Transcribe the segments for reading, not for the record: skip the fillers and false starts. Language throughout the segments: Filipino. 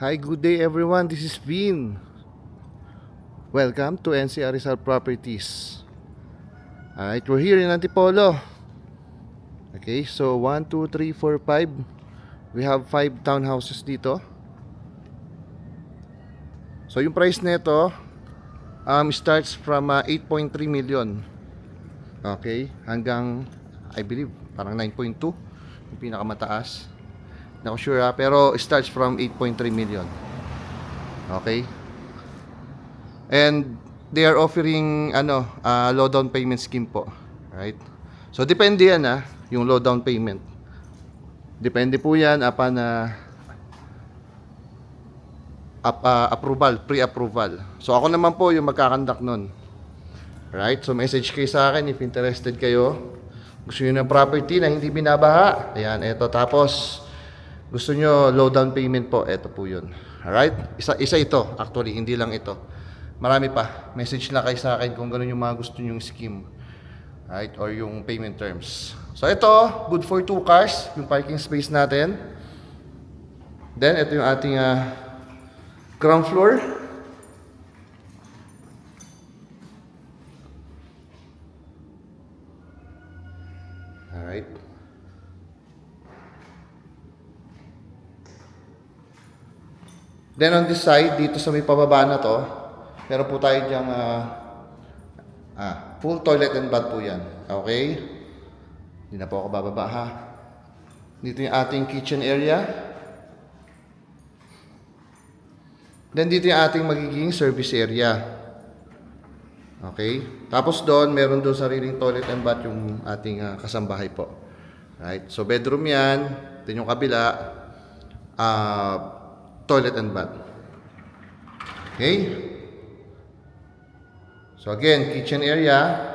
Hi, good day everyone. This is Vin. Welcome to NCR Rizal Properties. Alright, we're here in Antipolo. Okay, so 1, 2, 3, 4, 5. We have 5 townhouses dito. So yung price nito starts from 8.3 million. Okay, hanggang I believe parang 9.2 yung pinakamataas. Hindi ako sure pero starts from 8.3 million. Okay. And they are offering low down payment scheme po. Right? So depende yan yung low down payment. Depende po yan upon approval, pre-approval. So ako naman po yung magkakandak nun. Right? So message kayo sa akin if interested kayo. Gusto niyo ng property na hindi binabaha. Ayan, eto. Tapos gusto niyo low down payment po. Eto po yun. Alright? Isa ito. Actually, hindi lang ito. Marami pa. Message na kayo sa akin kung gano'n yung mga gusto nyong scheme. Right? Or yung payment terms. So ito, good for 2 cars. Yung parking space natin. Then, ito yung ating ground floor. Alright. Then on this side, dito sa may pababa na to, meron po tayo diyang full toilet and bath po yan. Okay? Hindi na po ako bababa ha. Dito yung ating kitchen area. Then dito yung ating magiging service area. Okay? Tapos doon, meron doon sariling toilet and bath yung ating kasambahay po. Right? So bedroom yan. Then yung kabila, toilet and bath. Okay? So again, kitchen area.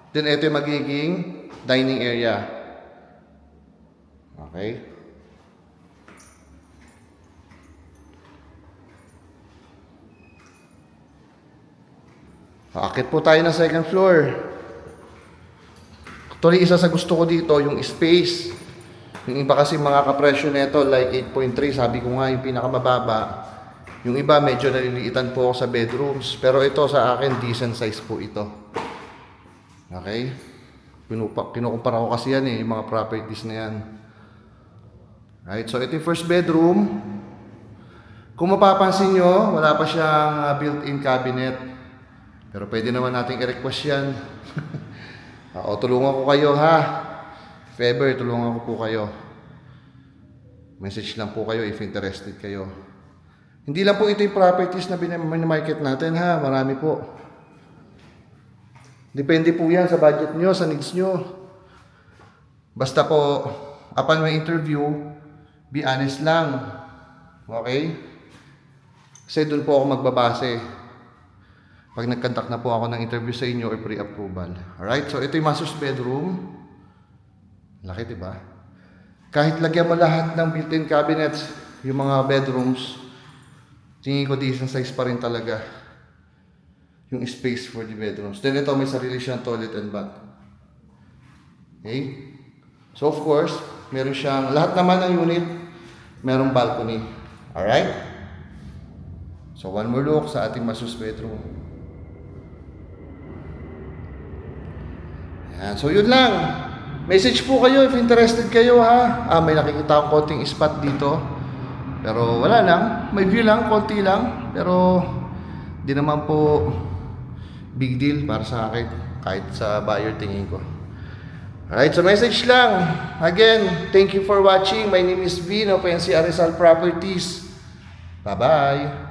Then ito yung magiging dining area. Okay? Akit po tayo ng second floor. Actually, isa sa gusto ko dito, yung space. Yung iba kasi mga kapresyo nito like 8.3, sabi ko nga yung pinakamababa. Yung iba medyo naliliitan po ako sa bedrooms, pero ito sa akin decent size po ito. Okay? Kinukumpara ko kasi yan yung mga properties na yan. Right, so ito yung first bedroom. Kung mapapansin nyo, wala pa siyang built-in cabinet. Pero pwede naman nating i-request yan. O, tulungan ko kayo ha. If ever, tulungan ko po kayo. Message lang po kayo if interested kayo. Hindi lang po ito yung properties na binamarket natin ha. Marami po. Depende po yan sa budget nyo, sa needs nyo. Basta po, upon my interview, be honest lang. Okay? Kasi doon po ako magbabase. Pag nag-conduct na po ako ng interview sa inyo or pre-approval. Alright? So ito yung master's bedroom. Laki, diba? Kahit lagyan mo lahat ng built-in cabinets, yung mga bedrooms, tingin ko decent size pa rin talaga yung space for the bedrooms. Then ito, may sarili siyang toilet and bath. Okay? So of course, meron siyang, lahat naman ng unit, merong balcony. Alright? So one more look sa ating master's bedroom. Ayan. So yun lang. Message po kayo if interested kayo ha. May nakikita akong konting spot dito. Pero wala lang. May view lang, konti lang. Pero di naman po big deal para sa akin. Kahit sa buyer tingin ko. Alright, so message lang. Again, thank you for watching. My name is Vin of NCR Rizal Properties. Bye-bye.